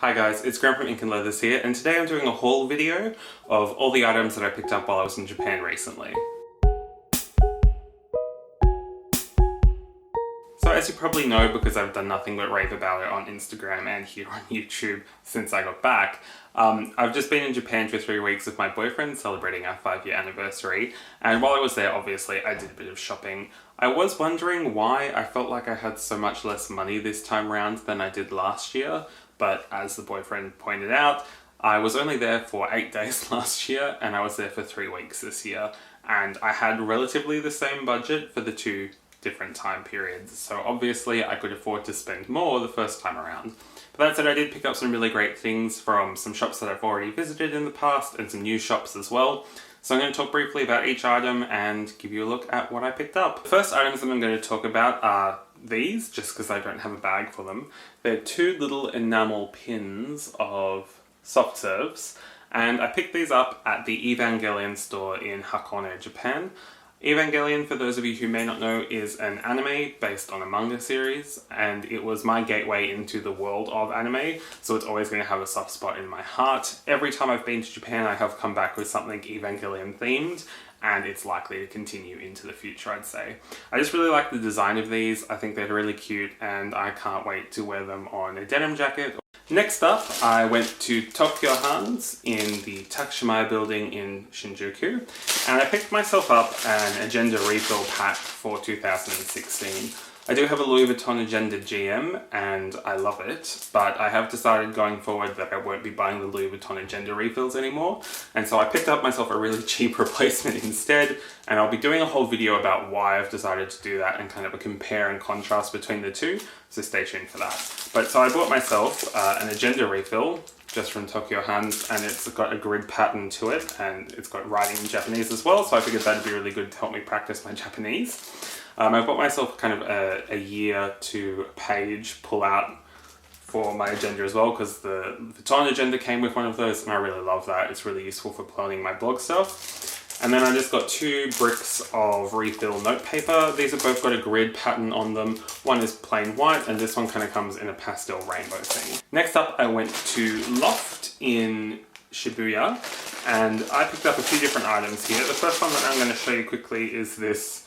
Hi guys, it's Graham from Ink and Leathers here, and today I'm doing a haul video of all the items that I picked up while I was in Japan recently. So as you probably know, because I've done nothing but rave about it on Instagram and here on YouTube since I got back, I've just been in Japan for 3 weeks with my boyfriend celebrating our 5-year anniversary, and while I was there obviously I did a bit of shopping. I was wondering why I felt like I had so much less money this time around than I did last year, but as the boyfriend pointed out, I was only there for 8 days last year and I was there for 3 weeks this year, and I had relatively the same budget for the two different time periods, so obviously I could afford to spend more the first time around. But that said, I did pick up some really great things from some shops that I've already visited in the past and some new shops as well. So I'm going to talk briefly about each item and give you a look at what I picked up. The first items that I'm going to talk about are these, just because I don't have a bag for them. They're 2 little enamel pins of soft serves, and I picked these up at the Evangelion store in Hakone, Japan. Evangelion, for those of you who may not know, is an anime based on a manga series, and it was my gateway into the world of anime, so it's always going to have a soft spot in my heart. Every time I've been to Japan, I have come back with something Evangelion themed, and it's likely to continue into the future, I'd say. I just really like the design of these. I think they're really cute, and I can't wait to wear them on a denim jacket. Next up, I went to Tokyo Han's in the Takashimaya building in Shinjuku, and I picked myself up an agenda refill pack for 2016. I do have a Louis Vuitton Agenda GM and I love it, but I have decided going forward that I won't be buying the Louis Vuitton Agenda refills anymore, and so I picked up myself a really cheap replacement instead, and I'll be doing a whole video about why I've decided to do that and kind of a compare and contrast between the two, so stay tuned for that. But so I bought myself an Agenda refill just from Tokyo Han's, and it's got a grid pattern to it and it's got writing in Japanese as well, so I figured that'd be really good to help me practice my Japanese. I bought myself kind of a year to page pull out for my agenda as well, because the Vuitton agenda came with one of those and I really love that. It's really useful for planning my blog stuff. And then I just got 2 bricks of refill note paper. These have both got a grid pattern on them. One is plain white and this one kind of comes in a pastel rainbow thing. Next up, I went to Loft in Shibuya and I picked up a few different items here. The first one that I'm going to show you quickly is this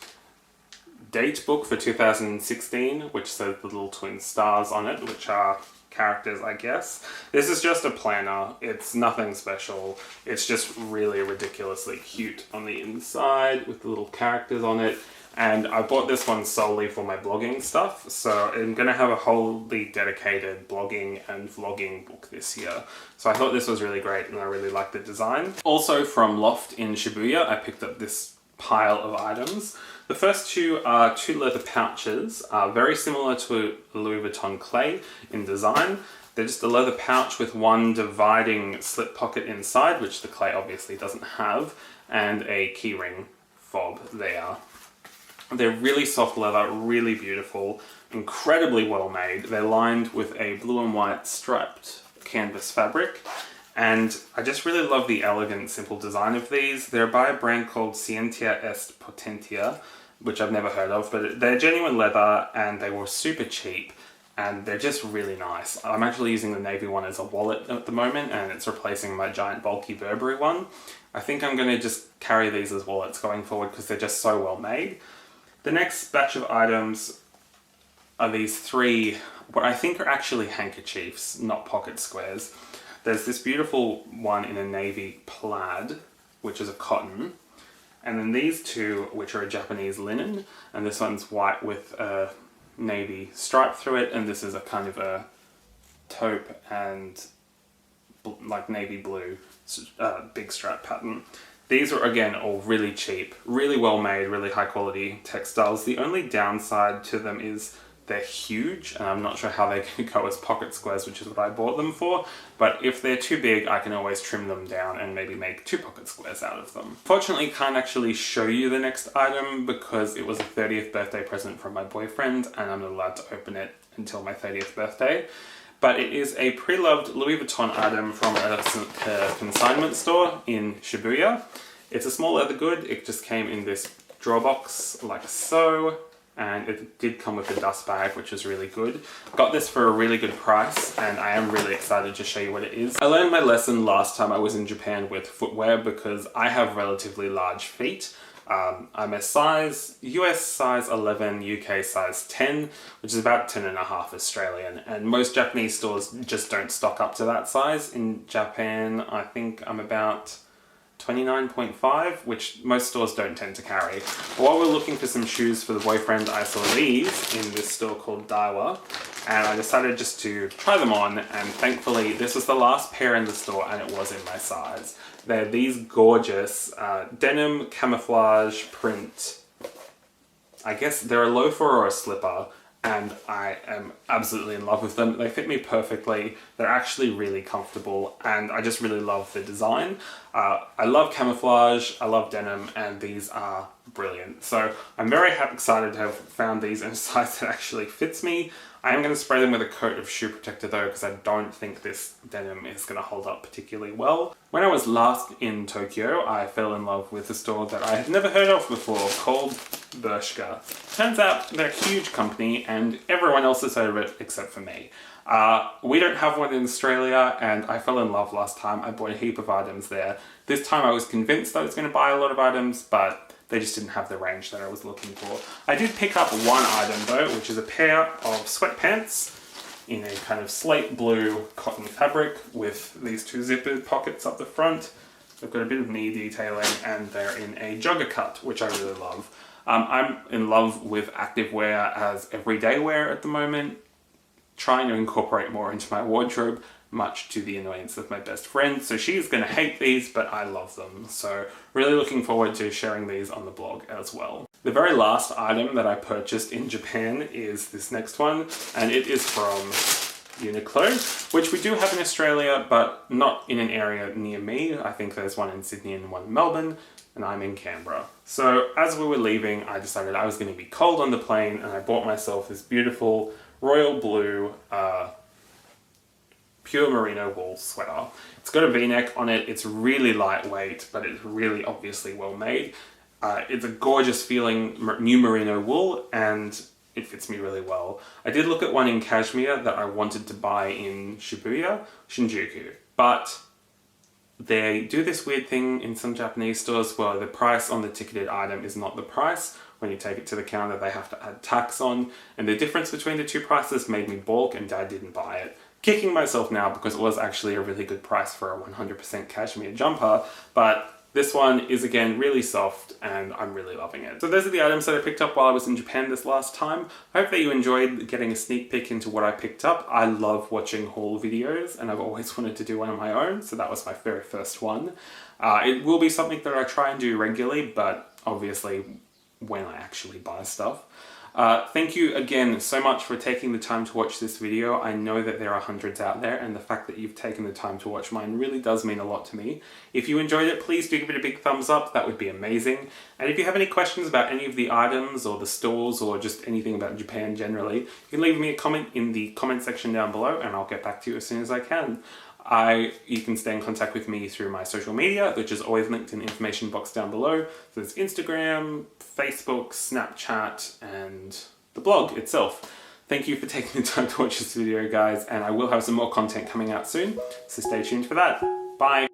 date book for 2016, which says the little twin stars on it, which are characters, I guess. This is just a planner. It's nothing special. It's just really ridiculously cute on the inside with the little characters on it. And I bought this one solely for my blogging stuff, so I'm going to have a wholly dedicated blogging and vlogging book this year. So I thought this was really great and I really like the design. Also from Loft in Shibuya, I picked up this pile of items. The first 2 are 2 leather pouches, very similar to Louis Vuitton Clay in design. They're just a leather pouch with one dividing slip pocket inside, which the Clay obviously doesn't have, and a keyring fob there. They're really soft leather, really beautiful, incredibly well made. They're lined with a blue and white striped canvas fabric. And I just really love the elegant, simple design of these. They're by a brand called Scientia Est Potentia, which I've never heard of, but they're genuine leather and they were super cheap and they're just really nice. I'm actually using the navy one as a wallet at the moment and it's replacing my giant bulky Burberry one. I think I'm going to just carry these as wallets going forward because they're just so well made. The next batch of items are these 3, what I think are actually handkerchiefs, not pocket squares. There's this beautiful one in a navy plaid, which is a cotton, and then these 2, which are a Japanese linen, and this one's white with a navy stripe through it, and this is a kind of a taupe and like navy blue big stripe pattern. These are, again, all really cheap, really well made, really high quality textiles. The only downside to them is they're huge, and I'm not sure how they can go as pocket squares, which is what I bought them for, but if they're too big, I can always trim them down and maybe make 2 pocket squares out of them. Fortunately, can't actually show you the next item because it was a 30th birthday present from my boyfriend, and I'm not allowed to open it until my 30th birthday. But it is a pre-loved Louis Vuitton item from a consignment store in Shibuya. It's a small leather good. It just came in this drawer box like so. and it did come with a dust bag, which was really good. Got this for a really good price, and I am really excited to show you what it is. I learned my lesson last time I was in Japan with footwear because I have relatively large feet. I'm a US size 11, UK size 10, which is about 10.5 Australian, and most Japanese stores just don't stock up to that size. In Japan, I think I'm about 29.5, which most stores don't tend to carry. While we're looking for some shoes for the boyfriend, I saw these in this store called Daiwa, and I decided just to try them on, and thankfully this was the last pair in the store and it was in my size. They're these gorgeous denim camouflage print. I guess they're a loafer or a slipper, and I am absolutely in love with them. They fit me perfectly. They're actually really comfortable, and I just really love the design. I love camouflage, I love denim, and these are brilliant. So I'm very excited to have found these in a size that actually fits me. I am going to spray them with a coat of shoe protector though, because I don't think this denim is going to hold up particularly well. When I was last in Tokyo, I fell in love with a store that I had never heard of before called Bershka. Turns out they're a huge company and everyone else has heard of it except for me. We don't have one in Australia, and I fell in love last time. I bought a heap of items there. This time I was convinced I was going to buy a lot of items, but they just didn't have the range that I was looking for. I did pick up one item though, which is a pair of sweatpants in a kind of slate blue cotton fabric with these two zipper pockets up the front. They've got a bit of knee detailing and they're in a jogger cut, which I really love. I'm in love with activewear as everyday wear at the moment, trying to incorporate more into my wardrobe, much to the annoyance of my best friend. So she's going to hate these, but I love them. So really looking forward to sharing these on the blog as well. The very last item that I purchased in Japan is this next one, and it is from Uniqlo, which we do have in Australia, but not in an area near me. I think there's one in Sydney and one in Melbourne, and I'm in Canberra. So as we were leaving, I decided I was going to be cold on the plane, and I bought myself this beautiful royal blue pure merino wool sweater. It's got a V-neck on it. It's really lightweight, but it's really obviously well made. It's a gorgeous feeling new merino wool, and it fits me really well. I did look at one in cashmere that I wanted to buy in Shinjuku, but they do this weird thing in some Japanese stores where the price on the ticketed item is not the price. When you take it to the counter, they have to add tax on, and the difference between the two prices made me balk, and Dad didn't buy it. Kicking myself now because it was actually a really good price for a 100% cashmere jumper, but this one is again really soft and I'm really loving it. So those are the items that I picked up while I was in Japan this last time. I hope that you enjoyed getting a sneak peek into what I picked up. I love watching haul videos and I've always wanted to do one of my own, so that was my very first one. It will be something that I try and do regularly, but obviously when I actually buy stuff. Thank you again so much for taking the time to watch this video. I know that there are hundreds out there, and the fact that you've taken the time to watch mine really does mean a lot to me. If you enjoyed it, please do give it a big thumbs up. That would be amazing. And if you have any questions about any of the items or the stores or just anything about Japan generally, you can leave me a comment in the comment section down below and I'll get back to you as soon as I can. You can stay in contact with me through my social media, which is always linked in the information box down below. So there's Instagram, Facebook, Snapchat, and the blog itself. Thank you for taking the time to watch this video, guys, and I will have some more content coming out soon, so stay tuned for that. Bye!